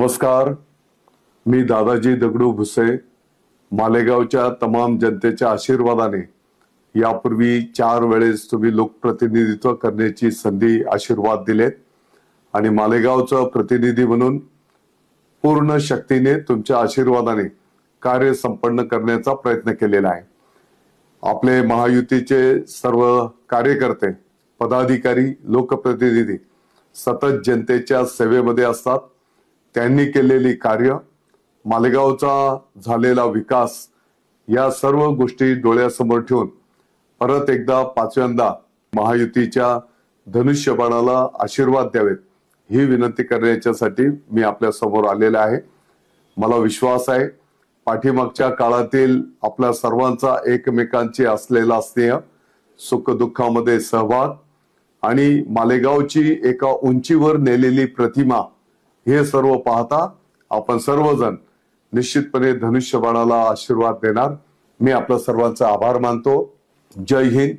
नमस्कार, मी दादाजी दगडू भुसे. मालेगावच्या तमाम जनतेच्या आशीर्वादाने यापूर्वी 4 वेळेस तुम्ही लोकप्रतिनिधित्व करण्याची संधी आशीर्वाद दिलेत आणि मालेगावचं प्रतिनिधी म्हणून पूर्ण शक्तीने तुमच्या आशीर्वादाने कार्य संपन्न करण्याचा प्रयत्न केलेला आहे. आपले महायुतीचे सर्व कार्यकर्ते, पदाधिकारी, लोकप्रतिनिधी सतत जनतेच्या सेवेमध्ये असतात. त्यांनी केलेली कार्य, मालेगावचा झालेला विकास या सर्व गोष्टी डोळ्यासमोर ठेवून परत एकदा 5व्यांदा महायुतीच्या धनुष्यबाणाला आशीर्वाद द्यावेत ही विनंती करण्यासाठी मी आपल्या समोर आलेला आहे. मला विश्वास आहे पाठीमागच्या काळातील आपल्या सर्वांचा एकमेकांची असलेला स्नेह, सुखदुःखामध्ये सहभाग आणि मालेगावची एका उंचीवर नेलेली प्रतिमा हे सर्व पाहता आपण सर्वजण निश्चितपणे धनुष्यबाणाला आशीर्वाद देणार. मी आपल्या सर्वांचा आभार मानतो. जय हिंद,